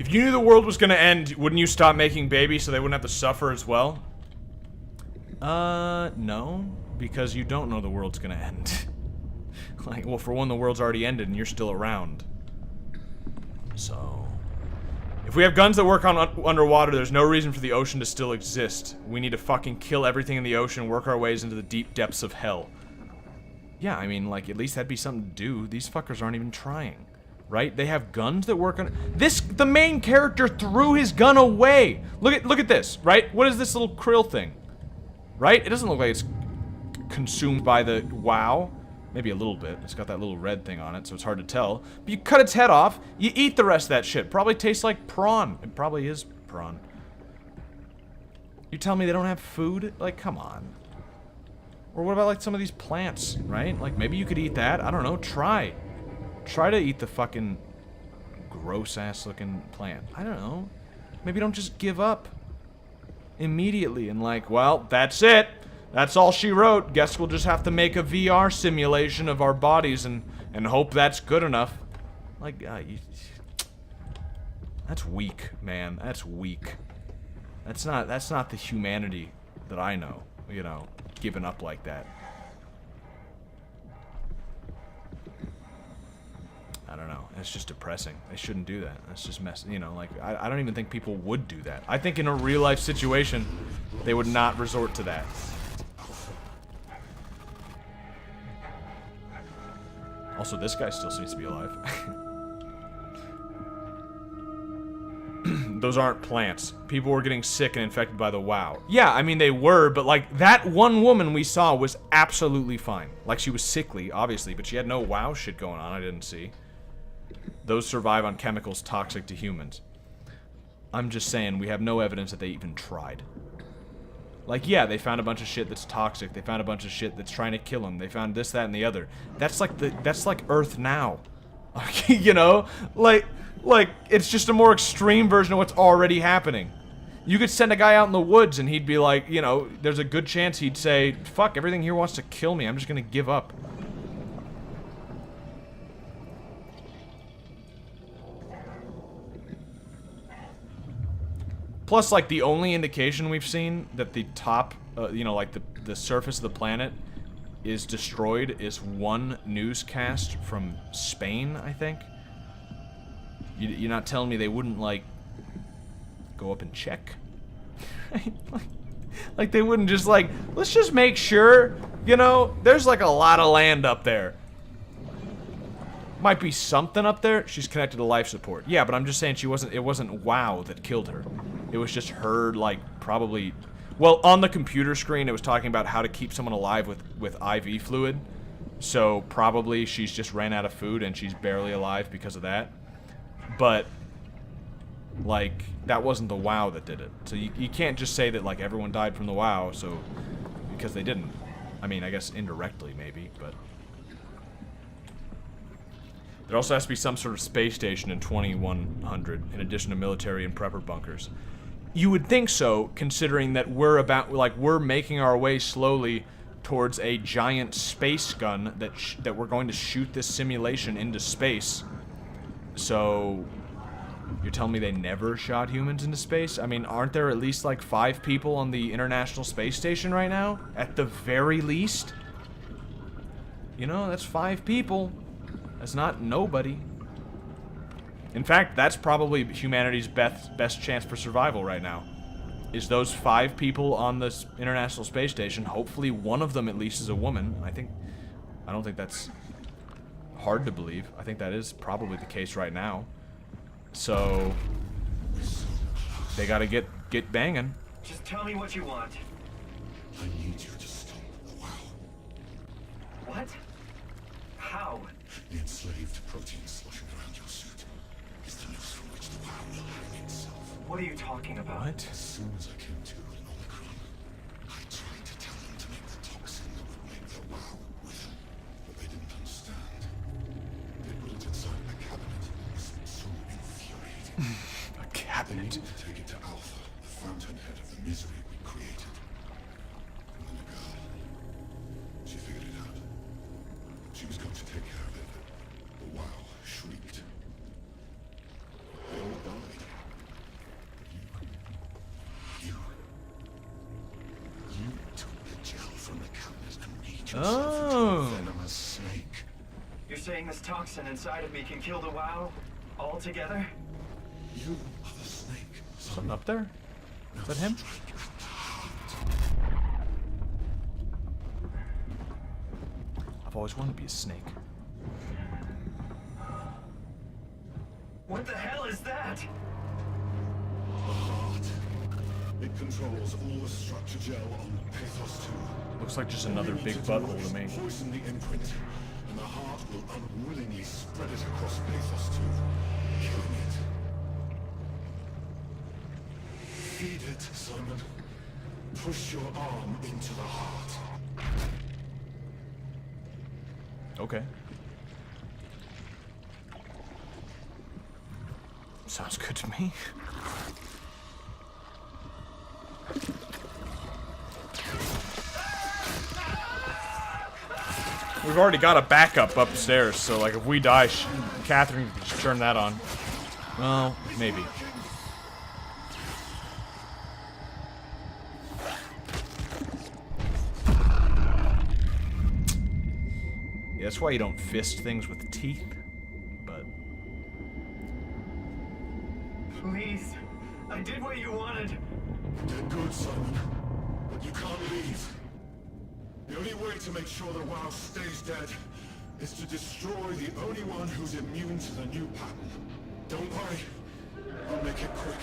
If you knew the world was gonna end, wouldn't you stop making babies so they wouldn't have to suffer as well? No. Because you don't know the world's gonna end. Like, well, for one, the world's already ended and you're still around. So... if we have guns that work on underwater, there's no reason for the ocean to still exist. We need to fucking kill everything in the ocean, work our ways into the deep depths of hell. Yeah, I mean, like, at least that'd be something to do. These fuckers aren't even trying. Right? They have guns that work on... the main character threw his gun away! Look at this, right? What is this little krill thing? Right? It doesn't look like it's consumed by the WoW. Maybe a little bit. It's got that little red thing on it, so it's hard to tell. But you cut its head off, you eat the rest of that shit. Probably tastes like prawn. It probably is prawn. You tell me they don't have food? Like, come on. Or what about, like, some of these plants, right? Like, maybe you could eat that. I don't know. Try. Try to eat the fucking gross-ass looking plant. I don't know. Maybe don't just give up immediately and like, well, that's it. That's all she wrote. Guess we'll just have to make a VR simulation of our bodies and hope that's good enough. Like, that's weak, man. That's weak. That's not the humanity that I know, you know, giving up like that. I don't know. It's just depressing. They shouldn't do that. That's just you know, like, I don't even think people would do that. I think in a real-life situation, they would not resort to that. Also, this guy still seems to be alive. Those aren't plants. People were getting sick and infected by the WoW. Yeah, I mean, they were, but, like, that one woman we saw was absolutely fine. Like, she was sickly, obviously, but she had no WoW shit going on, I didn't see. Those survive on chemicals toxic to humans. I'm just saying, we have no evidence that they even tried. Like, yeah, they found a bunch of shit that's toxic. They found a bunch of shit that's trying to kill them. They found this, that, and the other. That's like Earth now. You know? Like, it's just a more extreme version of what's already happening. You could send a guy out in the woods and he'd be like, you know, there's a good chance he'd say, fuck, everything here wants to kill me. I'm just gonna give up. Plus, like, the only indication we've seen that the top, you know, like, the surface of the planet is destroyed is one newscast from Spain, I think. You're not telling me they wouldn't, like, go up and check? Like, they wouldn't just, like, let's just make sure, you know, there's, like, a lot of land up there. Might be something up there. She's connected to life support. Yeah, but I'm just saying it wasn't WoW that killed her. It was just her, like, probably... well, on the computer screen, it was talking about how to keep someone alive with IV fluid. So, probably she's just ran out of food and she's barely alive because of that. But, like, that wasn't the WoW that did it. So you can't just say that, like, everyone died from the WoW, so... because they didn't. I mean, I guess indirectly, maybe, but... there also has to be some sort of space station in 2100, in addition to military and prepper bunkers. You would think so, considering that we're making our way slowly towards a giant space gun that we're going to shoot this simulation into space. So, you're telling me they never shot humans into space? I mean, aren't there at least like 5 people on the International Space Station right now? At the very least? You know, that's 5 people. That's not nobody. In fact, that's probably humanity's best chance for survival right now. Is those 5 people on this International Space Station. Hopefully one of them at least is a woman. I don't think that's hard to believe. I think that is probably the case right now. So they gotta get banging. Just tell me what you want. I need you to stop the WoW. What? How? The enslaved protein sloshing around your suit is the noose from which the WoW will hang itself. What are you talking about? What? As soon as I came to in Omicron, I tried to tell them to make the toxin that would make the WoW with them, but they didn't understand. They put it inside a cabinet. This was so infuriating. A cabinet? They needed to take it to Alpha, the fountainhead of the misery we created. And then the girl, she figured it out. She was going to take care of it. The WoW shrieked. They all died. yourself into Oh. a venomous snake. You're saying this toxin inside of me can kill the WoW altogether? You are the snake. Something up there? Is that him? Strike at the heart. I've always wanted to be a snake. What the hell is that? The heart. It controls all the structure gel on Pathos 2. Looks like just All another you need big to do butthole is to me. Poison the imprint, and the heart will unwillingly spread it across Pathos 2, killing it. Feed it, Simon. Push your arm into the heart. Okay. Sounds good to me. We've already got a backup upstairs, so like if we die, Catherine can just turn that on. Well, maybe. Yeah, that's why you don't fist things with teeth, but... Please. I did what you wanted. Did good, Simon. But you can't leave. The only way to make sure the WoW stays dead is to destroy the only one who's immune to the new pattern. Don't worry. I'll make it quick.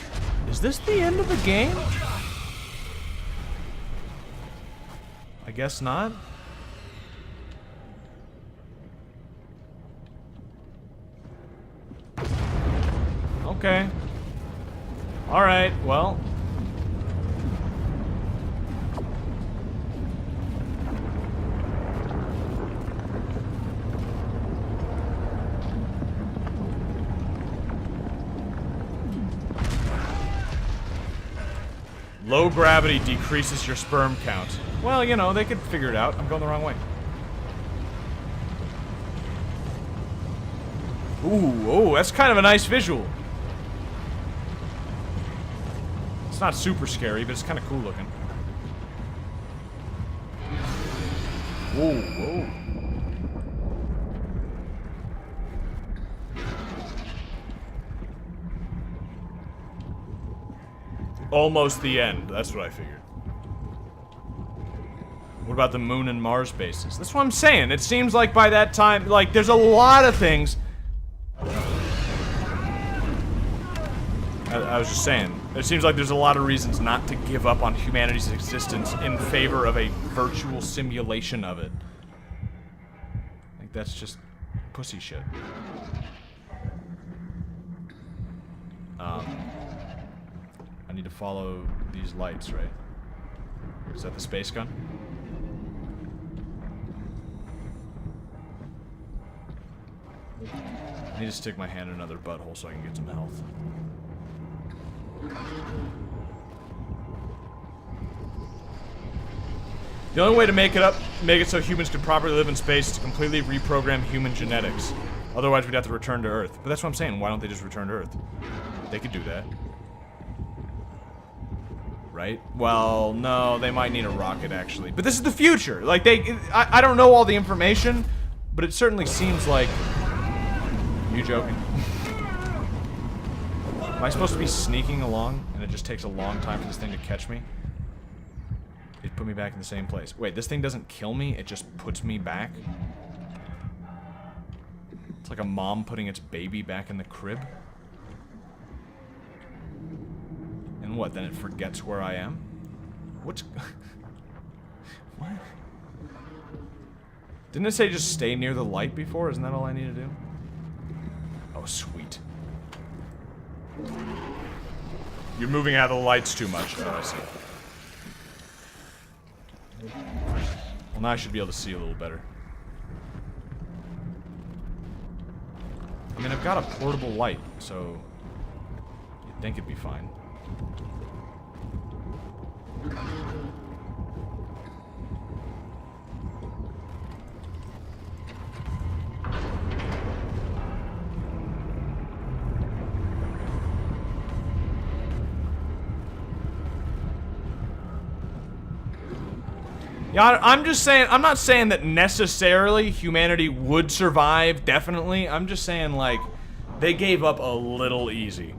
Is this the end of the game? I guess not. Okay. Alright, well. Low gravity decreases your sperm count. Well, you know, they could figure it out. I'm going the wrong way. Ooh, that's kind of a nice visual. It's not super scary, but it's kind of cool looking. Whoa. Almost the end. That's what I figured. What about the Moon and Mars bases? That's what I'm saying. It seems like by that time, like, there's a lot of things. I was just saying. It seems like there's a lot of reasons not to give up on humanity's existence in favor of a virtual simulation of it. Like, that's just pussy shit. I need to follow these lights, right? Is that the space gun? I need to stick my hand in another butthole so I can get some health. The only way to make it so humans can properly live in space is to completely reprogram human genetics. Otherwise, we'd have to return to Earth. But that's what I'm saying. Why don't they just return to Earth? They could do that. Right? Well, no, they might need a rocket, actually. But this is the future! Like, I don't know all the information, but it certainly seems like... You joking? Am I supposed to be sneaking along, and it just takes a long time for this thing to catch me? It put me back in the same place. Wait, this thing doesn't kill me, it just puts me back? It's like a mom putting its baby back in the crib? And what, then it forgets where I am? What's... What? Didn't it say just stay near the light before? Isn't that all I need to do? Oh, sweet. You're moving out of the lights too much. Oh, I see. Well, now I should be able to see a little better. I mean, I've got a portable light, so... You'd think it'd be fine. Yeah, I'm just saying, I'm not saying that necessarily humanity would survive, definitely. I'm just saying, like, they gave up a little easy.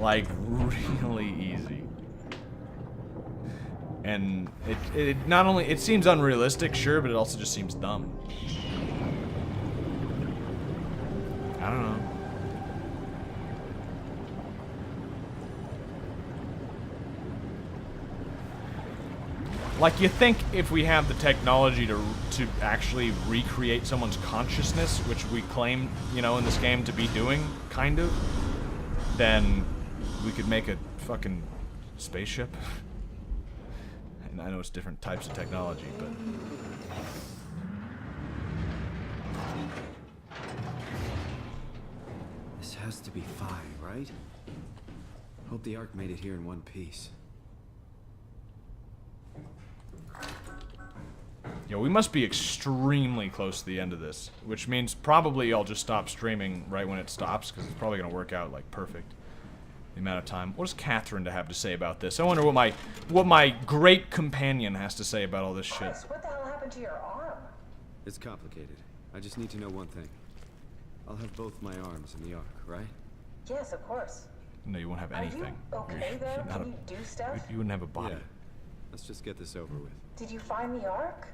Like, really easy. And it not only, it seems unrealistic, sure, but it also just seems dumb. I don't know. Like, you think if we have the technology to actually recreate someone's consciousness, which we claim, you know, in this game to be doing, kind of, then we could make a fucking spaceship. And I know it's different types of technology, but... This has to be Phi, right? Hope the Ark made it here in one piece. Yo, we must be extremely close to the end of this, which means probably I'll just stop streaming right when it stops, because it's probably going to work out, like, perfect. The amount of time. What does Catherine to have to say about this? I wonder what my great companion has to say about all this shit. Chris, what the hell happened to your arm? It's complicated. I just need to know one thing. I'll have both my arms in the Ark, right? Yes, of course. No, you won't have anything. Are you okay though? not Can you do stuff? You wouldn't have a body. Yeah. Let's just get this over with. Did you find the Ark?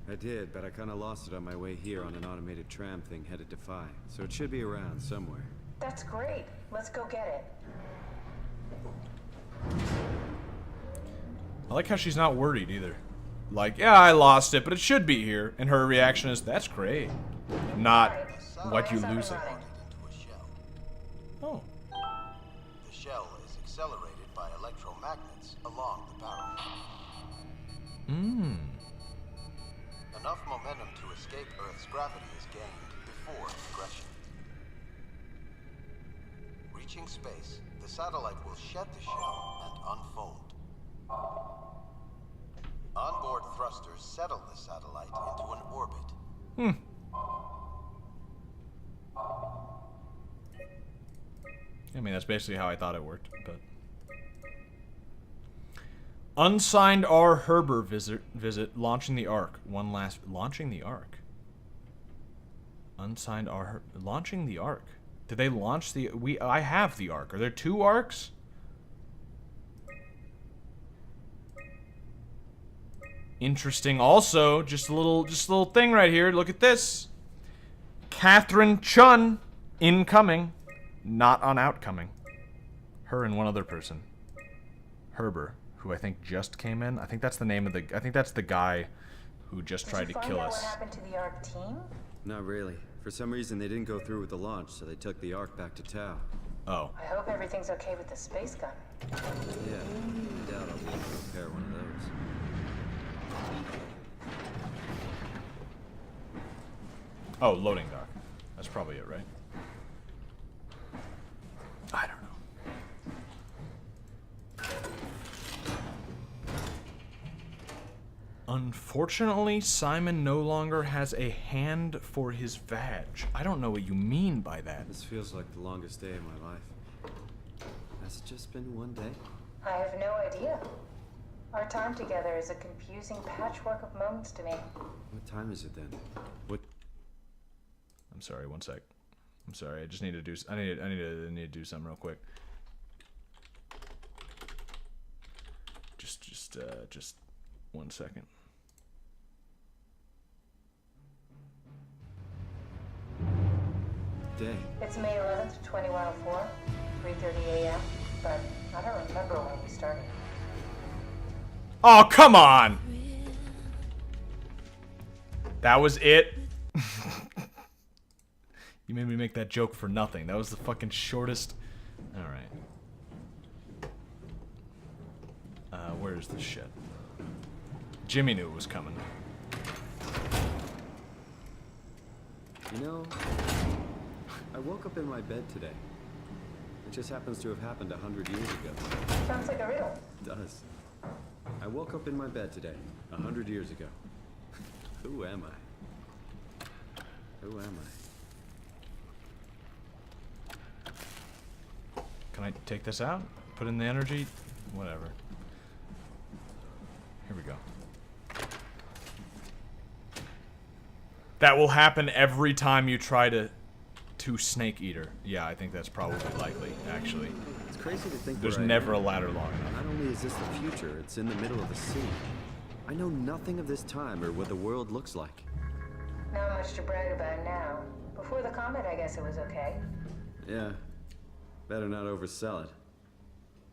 I did, but I kind of lost it on my way here on an automated tram thing headed to Phi. So it should be around somewhere. That's great. Let's go get it. I like how she's not worried either. Like, yeah, I lost it, but it should be here. And her reaction is, that's great. Not, why'd you lose it? Oh. The shell is accelerated by electromagnets along the barrel. Enough momentum to escape Earth's gravity is gained before regression. Reaching space, the satellite will shed the shell and unfold. Onboard thrusters settle the satellite into an orbit. I mean, that's basically how I thought it worked, but... Unsigned R. Herber visit launching the Ark. One last... Launching the Ark? Unsigned R. Launching the Ark. Did they launch the... I have the Ark. Are there 2 Arks? Interesting. Also, just a little thing right here. Look at this. Catherine Chun incoming, not on outcoming. Her and one other person. Herber, who I think just came in. I think that's the name of the... I think that's the guy who just tried to kill us. Did you find out what happened to the Ark team? Not really. For some reason, they didn't go through with the launch, so they took the Ark back to Tau. Oh. I hope everything's okay with the space gun. Yeah, I doubt I'll be able to repair one of those. Oh, loading dock. That's probably it, right? I don't know. Unfortunately, Simon no longer has a hand for his vag. I don't know what you mean by that. This feels like the longest day of my life. Has it just been one day? I have no idea. Our time together is a confusing patchwork of moments to me. What time is it then? What? I'm sorry, one sec. I'm sorry, I just need to do... I need to do something real quick. Just 1 second. Day. It's May 11th, 2104, 3:30 a.m., but I don't remember when we started. Oh, come on! That was it? You made me make that joke for nothing. That was the fucking shortest... Alright. Where's this shit? Jimmy knew it was coming. You know, I woke up in my bed today. It just happens to have happened 100 years ago. Sounds like a riddle. It does. I woke up in my bed today, 100 years ago. Who am I? Who am I? Can I take this out? Put in the energy? Whatever. Here we go. That will happen every time you try to Snake Eater. Yeah, I think that's probably likely, actually. It's crazy to think There's where I never a am. ladder long enough. Not only is this the future, it's in the middle of the sea. I know nothing of this time or what the world looks like. Not much to brag about now. Before the comet, I guess it was okay. Yeah. Better not oversell it.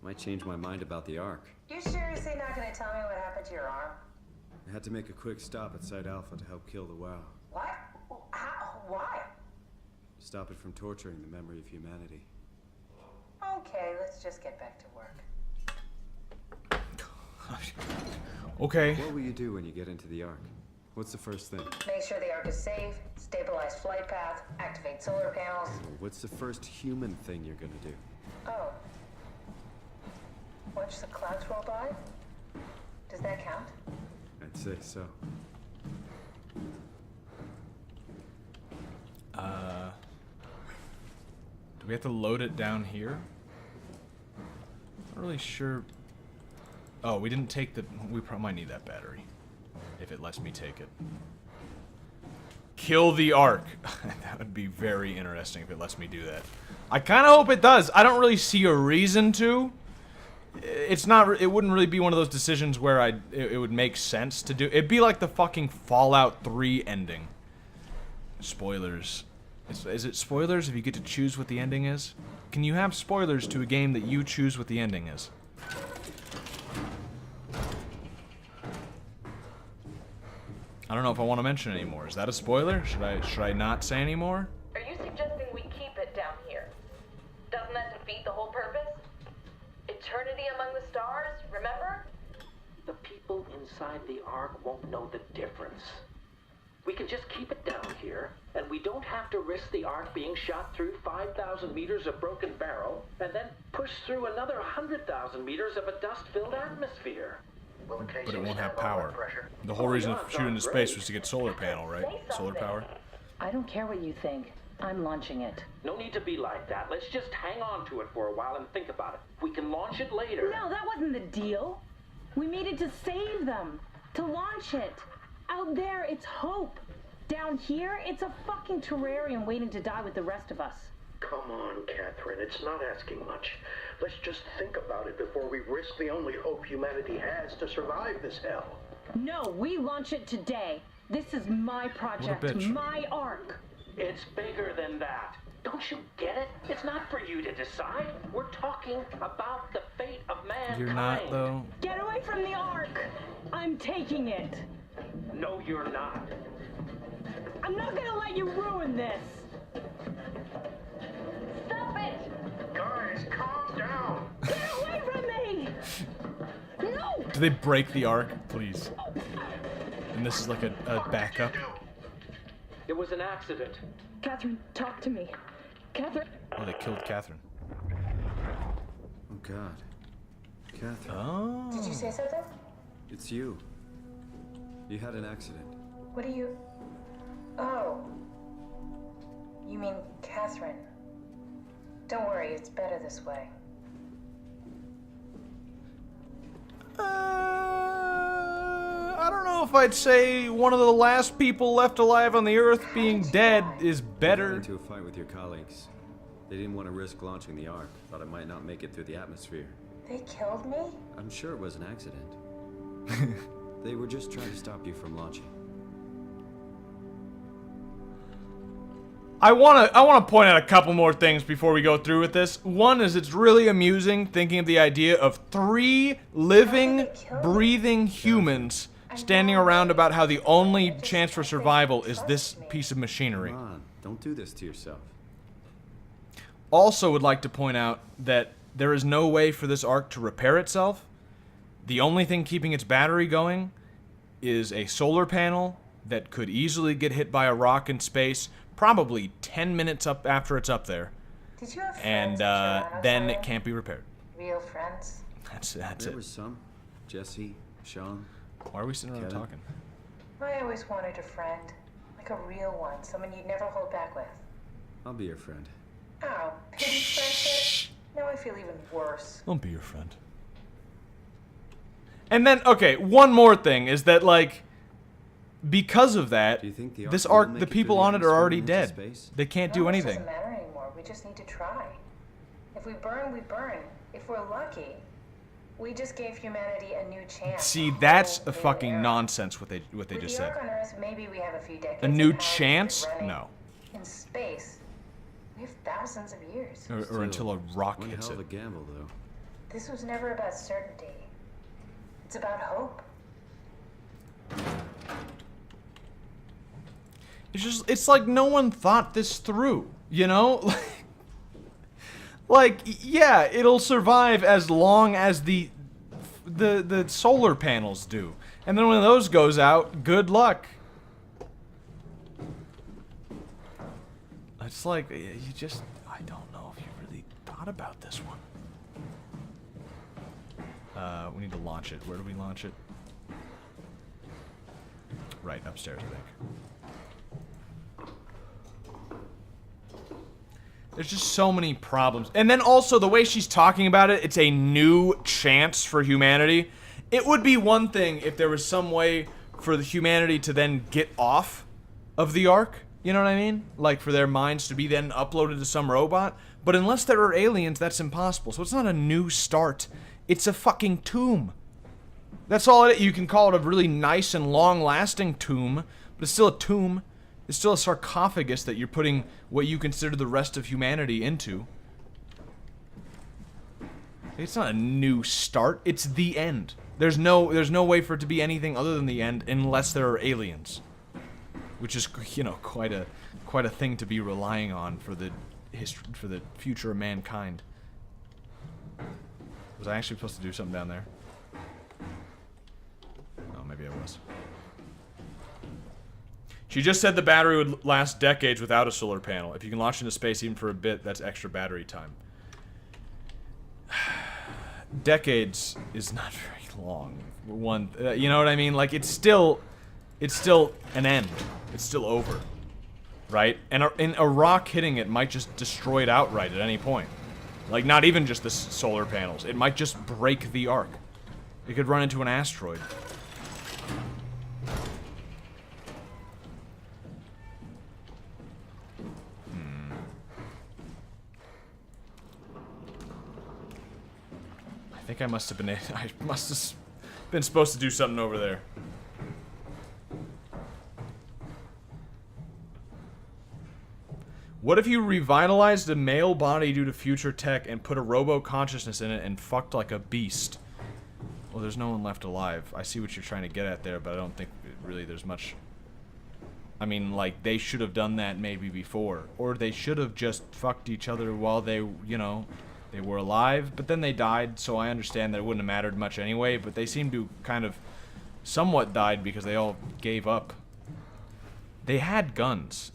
Might change my mind about the Ark. You seriously not gonna tell me what happened to your arm? I had to make a quick stop at Site Alpha to help kill the WoW. What? How? Why? Stop it from torturing the memory of humanity. Okay, let's just get back to work. Okay. What will you do when you get into the Ark? What's the first thing? Make sure the Ark is safe, stabilize flight path, activate solar panels. What's the first human thing you're gonna do? Oh. Watch the clouds roll by? Does that count? I'd say so. Do we have to load it down here? Not really sure. Oh, we didn't take the... We probably might need that battery. If it lets me take it. Kill the Ark. That would be very interesting if it lets me do that. I kind of hope it does. I don't really see a reason to. It's not... It wouldn't really be one of those decisions where it would make sense to do. It'd be like the fucking Fallout 3 ending. Spoilers. Is it spoilers if you get to choose what the ending is? Can you have spoilers to a game that you choose what the ending is? I don't know if I want to mention anymore. Is that a spoiler? Should I not say anymore? Are you suggesting we keep it down here? Doesn't that defeat the whole purpose? Eternity among the stars, remember? The people inside the Ark won't know the difference. We can just keep it down here, and we don't have to risk the Ark being shot through 5,000 meters of broken barrel, and then push through another 100,000 meters of a dust-filled atmosphere. But it won't have power. The whole reason to shoot into space was to get solar panel, right? Solar power? I don't care what you think. I'm launching it. No need to be like that. Let's just hang on to it for a while and think about it. We can launch it later. No, that wasn't the deal. We made it to save them. To launch it. Out there, it's hope. Down here, it's a fucking terrarium waiting to die with the rest of us. Come on, Catherine. It's not asking much. Let's just think about it before we risk the only hope humanity has to survive this hell. No, we launch it today. This is my project, bitch. my Ark. It's bigger than that. Don't you get it? It's not for you to decide. We're talking about the fate of mankind. You're not, though. Get away from the Ark. I'm taking it. No, you're not. I'm not gonna let you ruin this. Stop it! Guys, calm down. Get away from me! No! Do they break the Ark? Please. And this is like a backup. It was an accident. Catherine, talk to me. Catherine. Oh, they killed Catherine. Oh God. Catherine. Oh. Did you say something? It's you. You had an accident. What do you... Oh. You mean Catherine. Don't worry, it's better this way. I don't know if I'd say one of the last people left alive on the Earth being dead is You got better. into a fight with your colleagues. They didn't want to risk launching the Ark. Thought it might not make it through the atmosphere. They killed me? I'm sure it was an accident. They were just trying to stop you from launching. I wanna point out a couple more things before we go through with this. One is it's really amusing thinking of the idea of 3 living, breathing humans standing around about how the only chance for survival is this piece of machinery. Come on, don't do this to yourself. Also would like to point out that there is no way for this Ark to repair itself. The only thing keeping its battery going is a solar panel that could easily get hit by a rock in space, probably 10 minutes up after it's up there, Did you have and friends in Toronto, then it Sarah? can't be repaired. Real friends? That's There it. was some. Jesse, Sean. Why are we sitting around Kevin. talking? I always wanted a friend. Like a real one. Someone you'd never hold back with. I'll be your friend. Oh, pity friendship? Now I feel even worse. I'll be your friend. And then, okay, one more thing is that, like, because of that, Do you think the this ark will ark, make the it through people the on it are already atmosphere and dead. into space? They can't do No, it anything. doesn't matter anymore. We just need to try. If we burn, we burn. If we're lucky, we just gave humanity a new chance. See, that's a new fucking era. nonsense what they With just the said. Ark on Earth, maybe we have a few decades. A new of power to chance? get running. No. In space, we have thousands of years. Or until a rock One hits hell of a it. gamble, though. This was never about certainty. It's about hope. It's like no one thought this through, you know? Like, yeah, it'll survive as long as the solar panels do. And then when those goes out, good luck. It's like, you just, I don't know if you really thought about this one. We need to launch it. Where do we launch it? Right, upstairs, I think. There's just so many problems. And then also, the way she's talking about it, it's a new chance for humanity. It would be one thing if there was some way for the humanity to then get off of the Ark. You know what I mean? Like, for their minds to be then uploaded to some robot. But unless there are aliens, that's impossible. So it's not a new start. It's a fucking tomb. That's all it is. You can call it a really nice and long-lasting tomb, but it's still a tomb. It's still a sarcophagus that you're putting what you consider the rest of humanity into. It's not a new start. It's the end. There's no way for it to be anything other than the end unless there are aliens, which is, you know, quite a thing to be relying on for the future of mankind. Was I actually supposed to do something down there? Oh, maybe I was. She just said the battery would last decades without a solar panel. If you can launch into space even for a bit, that's extra battery time. Decades is not very long. You know what I mean? Like, it's still an end. It's still over, right? And a rock hitting it might just destroy it outright at any point. Like, not even just the solar panels. It might just break the Ark. It could run into an asteroid. I think I must have been supposed to do something over there. What if you revitalized a male body due to future tech and put a robo-consciousness in it and fucked like a beast? Well, there's no one left alive. I see what you're trying to get at there, but I don't think really there's much... I mean, like, they should have done that maybe before. Or they should have just fucked each other while they, you know, they were alive. But then they died, so I understand that it wouldn't have mattered much anyway. But they seem to kind of somewhat died because they all gave up. They had guns.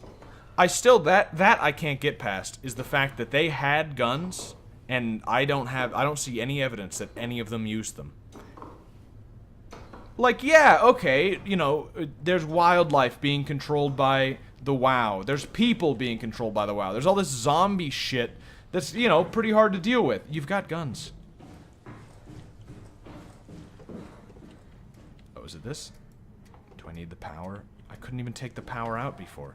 I still, that I can't get past is the fact that they had guns, and I don't see any evidence that any of them used them. Like, yeah, okay, you know, there's wildlife being controlled by the WoW. There's people being controlled by the WoW. There's all this zombie shit that's, you know, pretty hard to deal with. You've got guns. Oh, is it this? Do I need the power? I couldn't even take the power out before.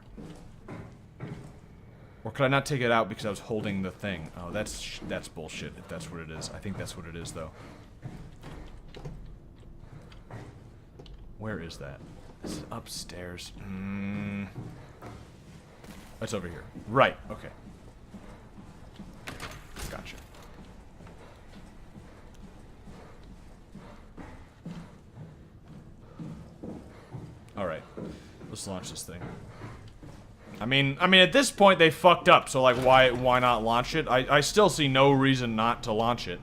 Or could I not take it out because I was holding the thing? Oh, that's bullshit, if that's what it is. I think that's what it is, though. Where is that? This is upstairs. That's over here. Right, okay. Gotcha. Alright. Let's launch this thing. I mean, at this point they fucked up, so like, why not launch it? I still see no reason not to launch it.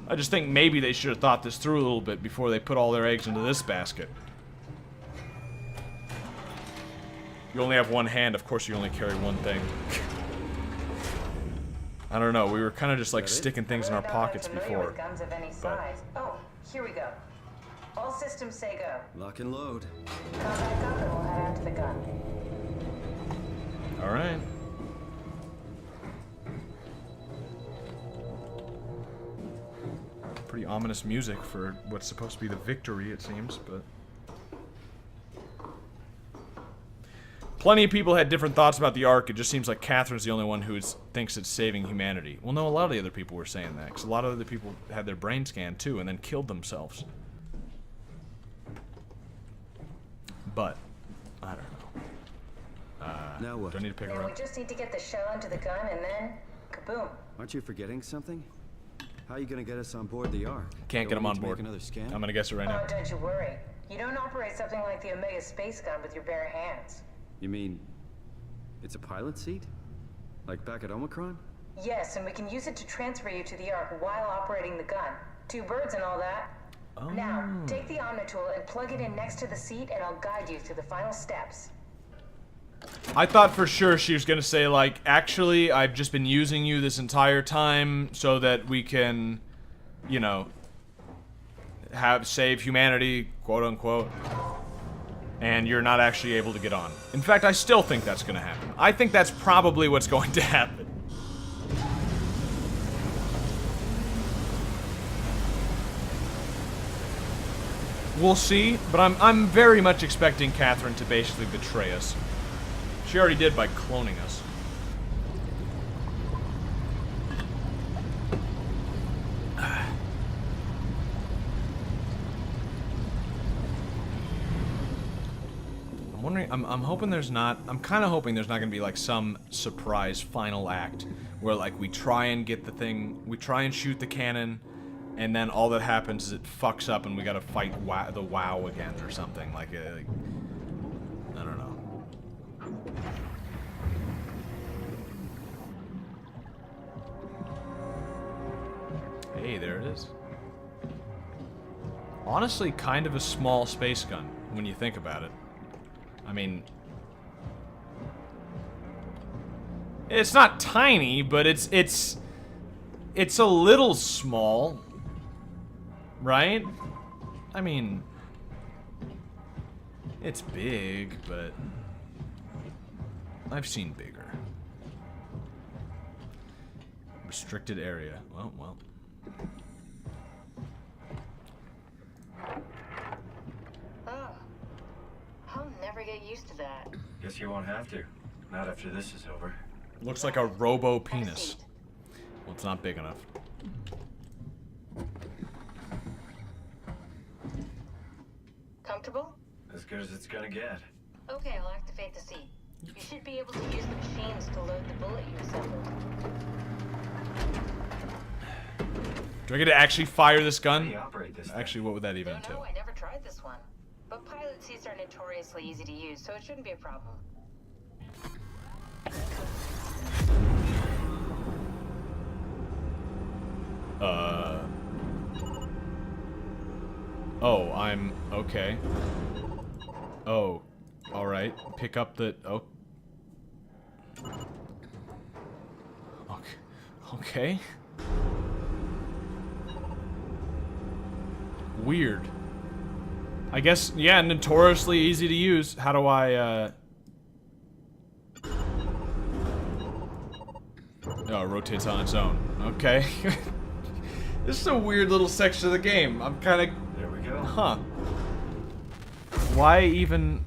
I just think maybe they should have thought this through a little bit before they put all their eggs into this basket. You only have one hand, of course you only carry one thing. I don't know, we were kind of just like sticking things in our pockets before. Guns of any size. Oh, here we go. All systems say go. Lock and load. Come back up and we'll head out to the gun. Alright. Pretty ominous music for what's supposed to be the victory, it seems, but... Plenty of people had different thoughts about the Ark. It just seems like Catherine's the only one who thinks it's saving humanity. Well, no, a lot of the other people were saying that, because a lot of other people had their brain scanned too and then killed themselves. But, I don't know. Now what? Do I need to pick her Now we up? just need to get the shell into the gun and then, kaboom. Aren't you forgetting something? How are you gonna get us on board the Ark? Can't get Don't him we on need to board. make another scan? I'm gonna guess it right now. Oh, don't you worry. You don't operate something like the Omega space gun with your bare hands. You mean it's a pilot seat? Like back at Omicron? Yes, and we can use it to transfer you to the Ark while operating the gun. 2 birds and all that. Oh. Now, take the Omnitool and plug it in next to the seat and I'll guide you through the final steps. I thought for sure she was gonna say, like, actually, I've just been using you this entire time so that we can, you know, save humanity, quote unquote. And you're not actually able to get on. In fact, I still think that's gonna happen. I think that's probably what's going to happen. We'll see, but I'm very much expecting Catherine to basically betray us. She already did by cloning us. I'm wondering, I'm hoping there's not, I'm kind of hoping there's not gonna be like some surprise final act where like we try and get the thing, we try and shoot the cannon, and then all that happens is it fucks up and we gotta fight the WoW again or something, like I don't know. Hey, there it is. Honestly, kind of a small space gun when you think about it. I mean, it's not tiny, but it's a little small, right? I mean, it's big, but I've seen bigger. Restricted area. Well. Oh, I'll never get used to that. Guess you won't have to. Not after this is over. Looks like a robo penis. Well, it's not big enough. Comfortable? As good as it's gonna get. Okay, I'll activate the seat. You should be able to use the machines to load the bullet you assembled. Do I get to actually fire this How do gun? you operate this thing? Actually, what would that even Don't entail? know, I never tried this one. But pilot seats are notoriously easy to use, so it shouldn't be a problem. Oh, I'm okay. Oh, all right. Pick up the. Oh. Okay. Weird. I guess, yeah, notoriously easy to use. How do I, Oh, it rotates on its own. Okay. This is a weird little section of the game. I'm kind of... There we go. Huh. Why even...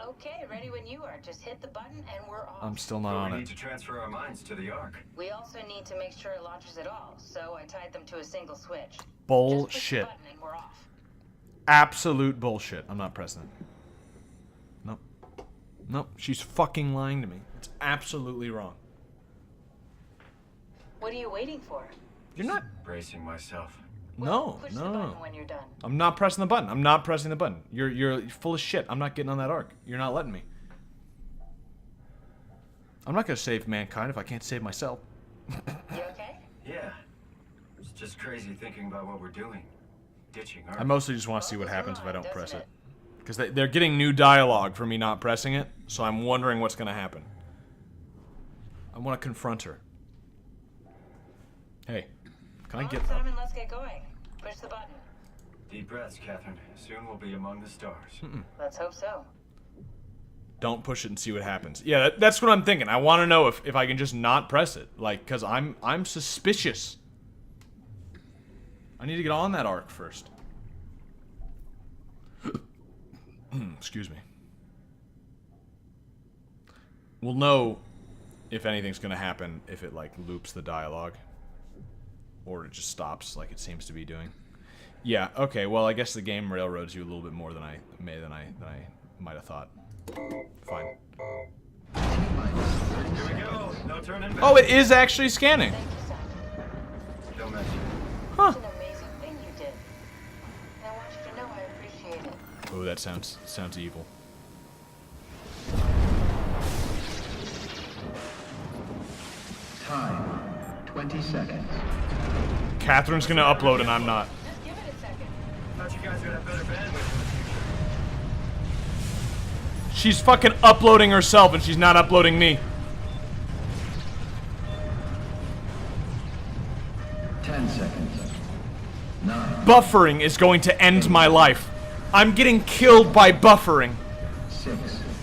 Okay, ready when you are. Just hit the button and we're off. I'm still not But on we need it. to transfer our minds to the Ark. We also need to make sure it launches at all, so I tied them to a single switch. Just push the Bullshit. button and we're off. Absolute bullshit. I'm not pressing it. Nope. Nope. She's fucking lying to me. It's absolutely wrong. What are you waiting for? You're not... Bracing myself. No, Push no, the no, button no. when you're done. I'm not pressing the button. I'm not pressing the button. You're full of shit. I'm not getting on that arc. You're not letting me. I'm not gonna save mankind if I can't save myself. You okay? Yeah. It's just crazy thinking about what we're doing. Ditching Earth. I mostly just want to see what Well, happens if I don't doesn't press it. it? Because they're getting new dialogue for me not pressing it, so I'm wondering what's gonna happen. I want to confront her. Hey, can I Come get on, up? Simon, let's get going. Push the button. Deep breaths, Catherine. Soon we'll be among the stars. Let's hope so. Don't push it and see what happens. Yeah, that's what I'm thinking. I want to know if I can just not press it, like, because I'm suspicious. I need to get on that arc first. Excuse me. We'll know if anything's gonna happen if it like loops the dialogue, or it just stops like it seems to be doing. Yeah. Okay. Well, I guess the game railroads you a little bit more than I might have thought. Fine. Here we go. No turning back. Oh, it is actually scanning. Thank you, Simon. Don't mention. Huh. It's an amazing thing you did. And I want you to know I appreciate it. Oh, that sounds evil. Time, 20 seconds. Catherine's gonna upload and I'm not. Just give it a second. Thought you guys would have better bandwidth in the future. She's fucking uploading herself and she's not uploading me. 10 seconds. 9, Buffering is going to end my life. I'm getting killed by buffering. 6,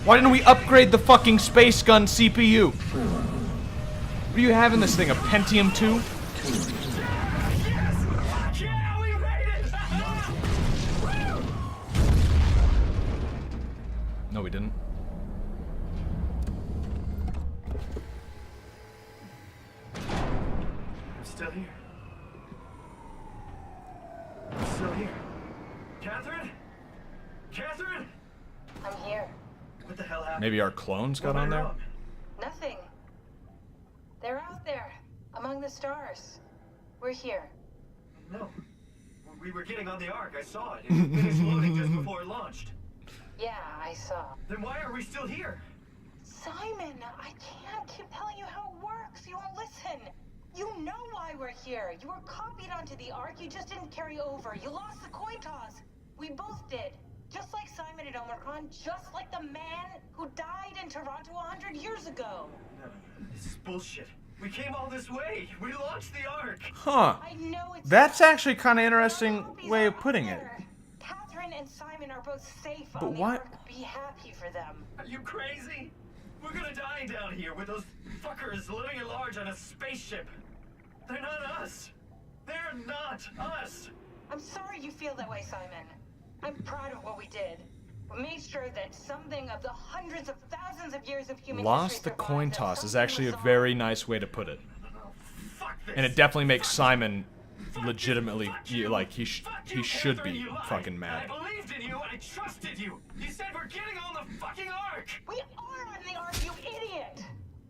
Why didn't we upgrade the fucking space gun CPU? 4, What are you having this thing, a Pentium 2? 2, Yes! Fuck yeah! We made it! No, we didn't. I'm still here. I'm still here. Catherine? Catherine? I'm here. What the hell happened? Maybe our clones got What on went there? wrong? Nothing. They're out there, among the stars. We're here. No. We were getting on the Ark. I saw it. It finished loading just before it launched. Yeah, I saw. Then why are we still here? Simon, I can't keep telling you how it works. You won't listen. You know why we're here. You were copied onto the Ark. You just didn't carry over. You lost the coin toss. We both did. Just like Simon at Omicron, just like the man who died in Toronto 100 years ago. No, this is bullshit. We came all this way. We launched the Ark. Huh. I know it's That's actually kind of Our interesting copies way are of putting out it. there. Catherine and Simon are both safe But on the why- Ark. Be happy for them. Are you crazy? We're gonna die down here with those fuckers living at large on a spaceship. They're not us. They're not us. I'm sorry you feel that way, Simon. I'm proud of what we did. We made sure that something of the hundreds of thousands of years of human Lost history the coin survives, that toss is something actually a resolved. very nice way to put it. Fuck this. And it definitely makes Simon Fuck legitimately, you, fuck you. like, he Fuck you, should Catherine, be you lied. fucking mad. I believed in you. I trusted you. You said we're getting on the fucking Ark. We are on the Ark, you idiot!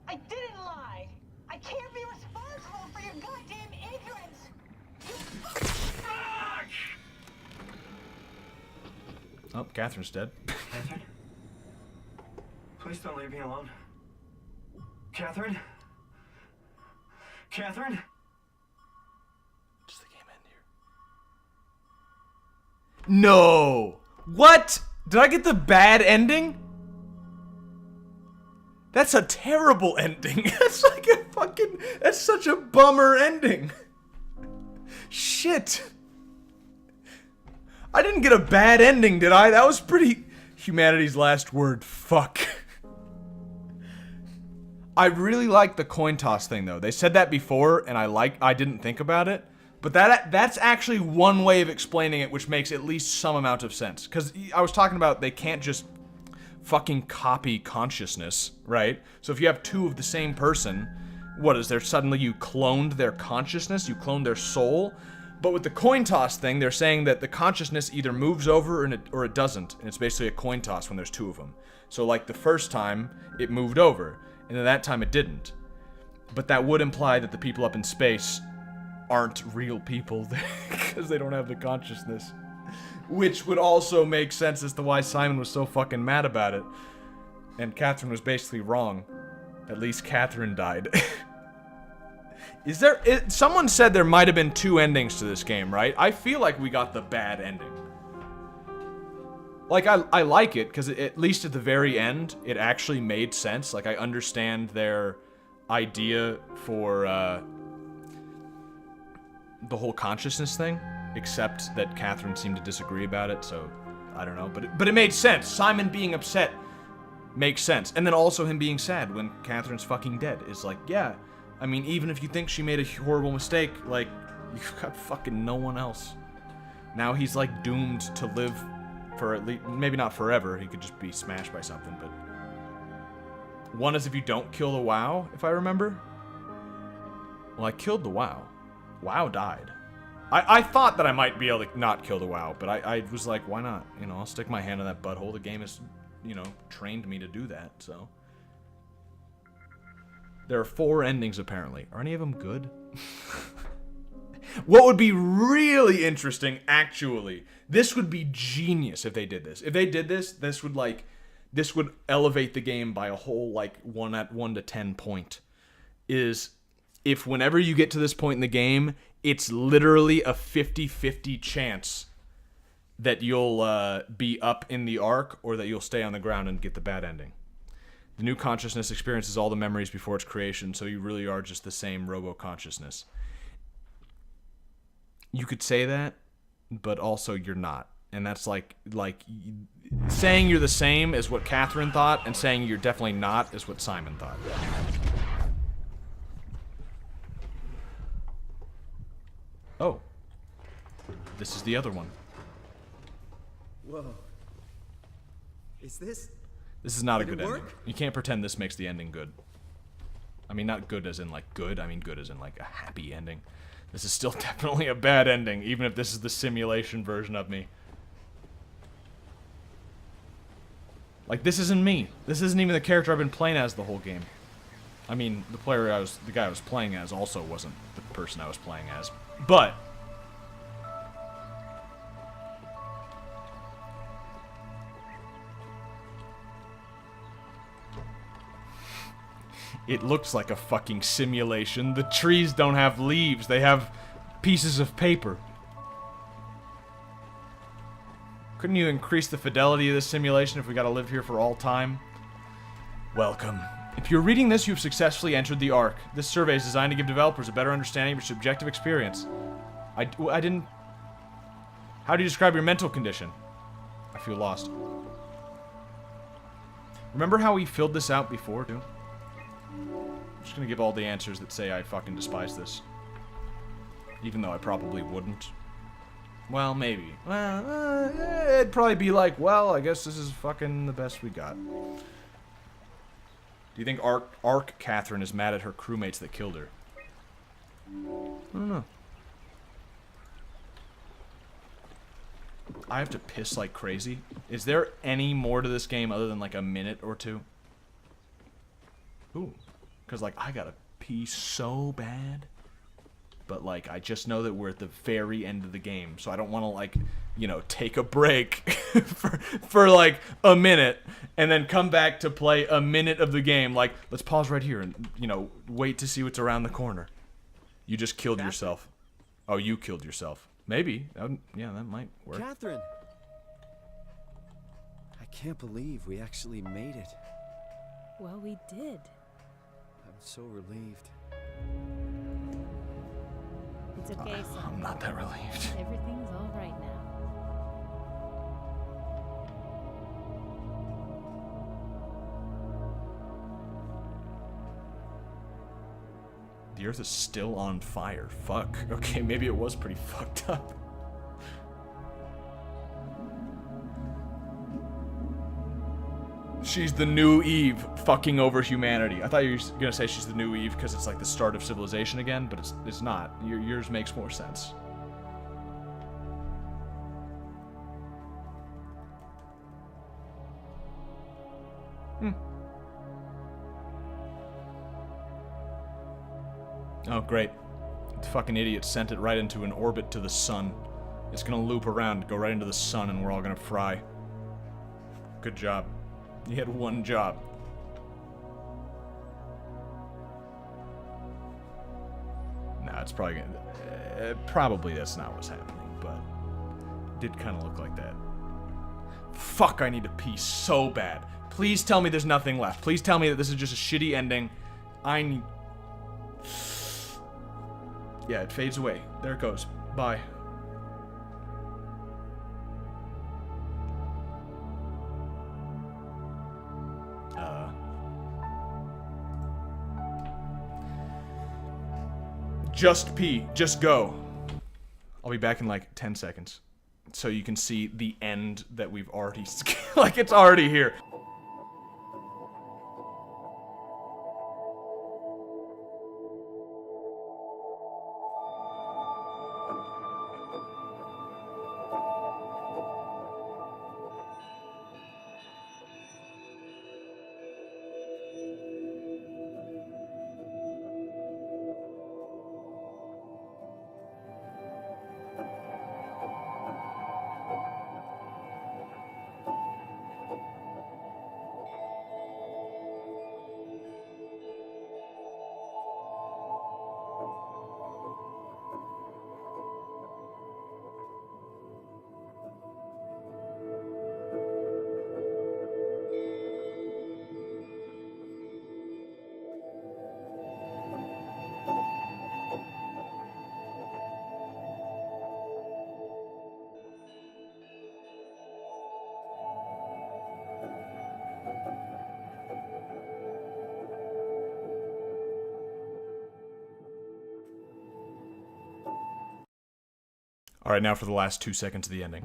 I didn't lie. I can't be responsible for your goddamn ignorance. You Fuck! Oh, Catherine's dead. Catherine? Please don't leave me alone. Catherine? Catherine? Does the game end here? No! What? Did I get the bad ending? That's a terrible ending. That's like a fucking... That's such a bummer ending. Shit. I didn't get a bad ending, did I? That was pretty... Humanity's last word. Fuck. I really like the coin toss thing, though. They said that before, and I didn't think about it. But that's actually one way of explaining it, which makes at least some amount of sense. Because I was talking about they can't just fucking copy consciousness, right? So if you have two of the same person, what is there suddenly you cloned their consciousness? You cloned their soul? But with the coin toss thing, they're saying that the consciousness either moves over or it doesn't. And it's basically a coin toss when there's two of them. So like the first time, it moved over. And then that time it didn't. But that would imply that the people up in space aren't real people because they don't have the consciousness. Which would also make sense as to why Simon was so fucking mad about it. And Catherine was basically wrong. At least Catherine died. Someone said there might have been two endings to this game, right? I feel like we got the bad ending. Like, I like it, because at least at the very end, it actually made sense. Like, I understand their idea for, the whole consciousness thing, except that Catherine seemed to disagree about it, so I don't know. But it made sense. Simon being upset makes sense. And then also him being sad when Catherine's fucking dead is like, yeah, I mean, even if you think she made a horrible mistake, like, you've got fucking no one else. Now he's, like, doomed to live for at least, maybe not forever, he could just be smashed by something, but One is if you don't kill the WoW, if I remember. Well, I killed the WoW. WoW died. I thought that I might be able to not kill the WoW, but I was like, why not? You know, I'll stick my hand in that butthole. The game has, you know, trained me to do that, so. There are 4 endings, apparently. Are any of them good? What would be really interesting, actually, this would be genius if they did this. If they did this, this would elevate the game by a whole, like, 1 to 10 point. Is if whenever you get to this point in the game, it's literally a 50-50 chance that you'll be up in the Ark or that you'll stay on the ground and get the bad ending. The new consciousness experiences all the memories before its creation, so you really are just the same robo-consciousness. You could say that, but also you're not. And that's like saying you're the same is what Catherine thought, and saying you're definitely not is what Simon thought. Oh. This is the other one. Whoa. Is this? This is not a Did good it ending. work? You can't pretend this makes the ending good. I mean, not good as in like good. I mean good as in like a happy ending. This is still definitely a bad ending, even if this is the simulation version of me. Like, this isn't me. This isn't even the character I've been playing as the whole game. I mean, the guy I was playing as also wasn't the person I was playing as. But it looks like a fucking simulation. The trees don't have leaves. They have pieces of paper. Couldn't you increase the fidelity of this simulation if we gotta live here for all time? Welcome. If you're reading this, you've successfully entered the Ark. This survey is designed to give developers a better understanding of your subjective experience. I didn't... How do you describe your mental condition? I feel lost. Remember how we filled this out before, dude? I'm just gonna give all the answers that say I fucking despise this. Even though I probably wouldn't. Well, maybe. Well, it'd probably be like, well, I guess this is fucking the best we got. Do you think Ark Catherine is mad at her crewmates that killed her? I don't know. I have to piss like crazy. Is there any more to this game other than like a minute or two? Ooh. Because, like, I gotta pee so bad. But, like, I just know that we're at the very end of the game. So I don't want to, like, you know, take a break for, like, a minute. And then come back to play a minute of the game. Like, let's pause right here and, you know, wait to see what's around the corner. You just killed yourself. Oh, you killed yourself. Maybe. Yeah, that might work. Catherine! I can't believe we actually made it. Well, we did. I'm so relieved. It's okay, son. I'm not that relieved. Everything's all right now. The Earth is still on fire. Fuck. Okay, maybe it was pretty fucked up. She's the new Eve fucking over humanity. I thought you were gonna say she's the new Eve because it's like the start of civilization again, but it's not. Yours makes more sense. Oh, great. The fucking idiot sent it right into an orbit to the sun. It's gonna loop around, go right into the sun, and we're all gonna fry. Good job. You had one job. Nah, it's probably gonna... probably that's not what's happening, but... It did kind of look like that. Fuck, I need to pee so bad. Please tell me there's nothing left. Please tell me that this is just a shitty ending. I need... Yeah, it fades away. There it goes. Bye. Just pee. Just go. I'll be back in like 10 seconds. So you can see the end that we've already... like, it's already here. All right, now for the last 2 seconds of the ending.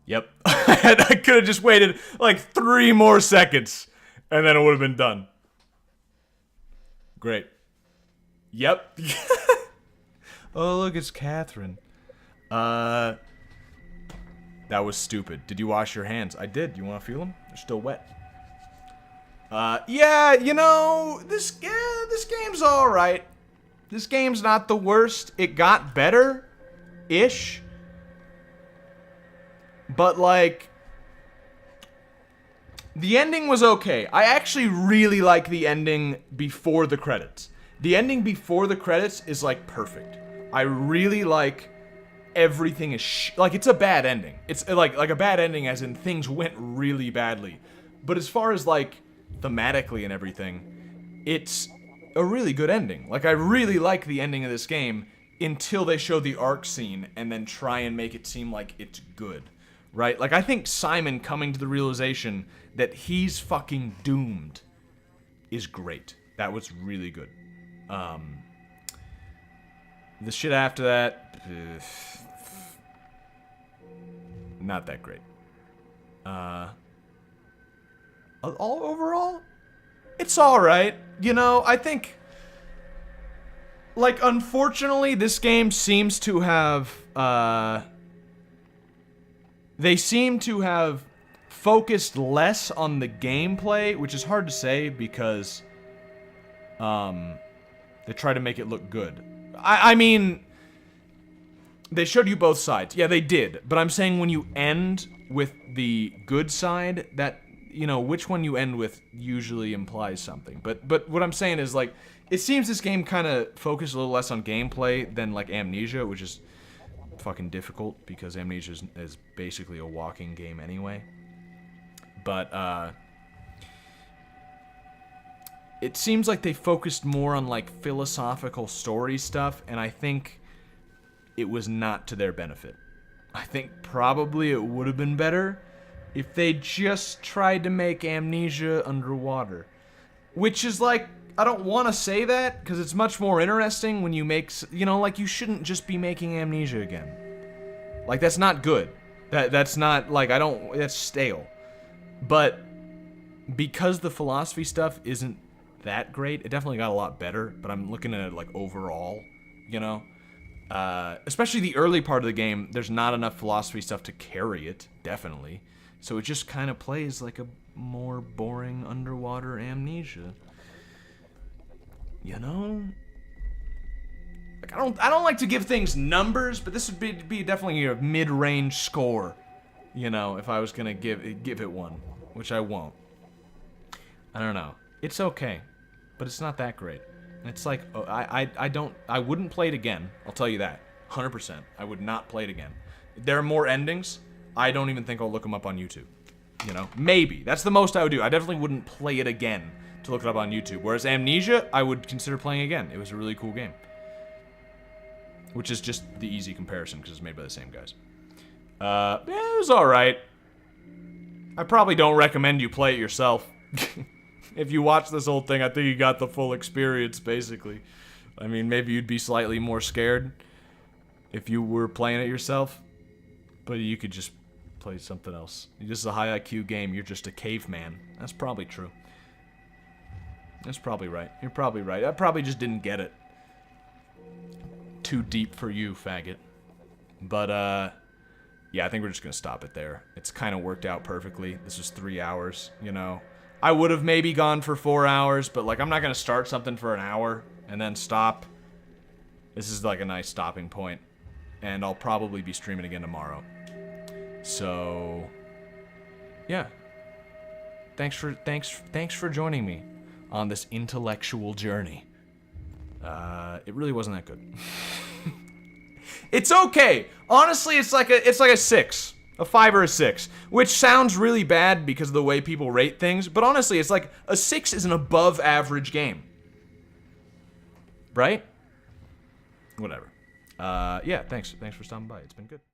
Yep. I could have just waited like 3 more seconds, and then it would have been done. Great. Yep. Oh, look, it's Catherine. That was stupid. Did you wash your hands? I did. You want to feel them? They're still wet. Yeah, you know, this game's alright. This game's not the worst. It got better-ish. But, like, the ending was okay. I actually really like the ending before the credits. The ending before the credits is, like, perfect. I really like everything is like, it's a bad ending. It's, like a bad ending as in things went really badly. But as far as, like, thematically and everything, it's a really good ending. Like, I really like the ending of this game until they show the Ark scene and then try and make it seem like it's good. Right? Like, I think Simon coming to the realization that he's fucking doomed is great. That was really good. The shit after that, not that great. Overall, it's alright. You know, I think, like, unfortunately, this game seems to have, they seem to have focused less on the gameplay, which is hard to say because they try to make it look good. I mean, they showed you both sides. Yeah, they did. But I'm saying when you end with the good side, that, you know, which one you end with usually implies something. But what I'm saying is, like, it seems this game kind of focused a little less on gameplay than, like, Amnesia, which is fucking difficult because Amnesia is basically a walking game anyway. But it seems like they focused more on, like, philosophical story stuff, and I think it was not to their benefit. I think probably it would have been better if they just tried to make Amnesia underwater. Which is, like, I don't want to say that, because it's much more interesting when you make, you know, like, you shouldn't just be making Amnesia again. Like, that's not good. That's not, like, that's stale. But because the philosophy stuff isn't that great, it definitely got a lot better, but I'm looking at it, like, overall, you know? Especially the early part of the game, there's not enough philosophy stuff to carry it, definitely. So it just kind of plays like a more boring underwater Amnesia. You know? Like, I don't like to give things numbers, but this would be definitely a mid-range score, you know, if I was gonna give it one, which I won't. I don't know. It's okay, but it's not that great. It's like, I wouldn't play it again. I'll tell you that, 100%. I would not play it again. There are more endings. I don't even think I'll look them up on YouTube. You know, maybe that's the most I would do. I definitely wouldn't play it again to look it up on YouTube. Whereas Amnesia, I would consider playing again. It was a really cool game. Which is just the easy comparison because it's made by the same guys. Yeah, it was alright. I probably don't recommend you play it yourself. If you watch this whole thing, I think you got the full experience, basically. I mean, maybe you'd be slightly more scared if you were playing it yourself. But you could just play something else. This is a high IQ game. You're just a caveman. That's probably true. That's probably right. You're probably right. I probably just didn't get it. Too deep for you, faggot. But, yeah, I think we're just gonna stop it there. It's kind of worked out perfectly. This was 3 hours, you know. I would have maybe gone for 4 hours, but, like, I'm not gonna start something for an hour and then stop. This is, like, a nice stopping point. And I'll probably be streaming again tomorrow. So, yeah. Thanks for joining me on this intellectual journey. It really wasn't that good. It's okay. Honestly, it's like a 6. A 5 or a 6. Which sounds really bad because of the way people rate things, but honestly, it's like a 6 is an above average game. Right? Whatever. Yeah, thanks for stopping by. It's been good.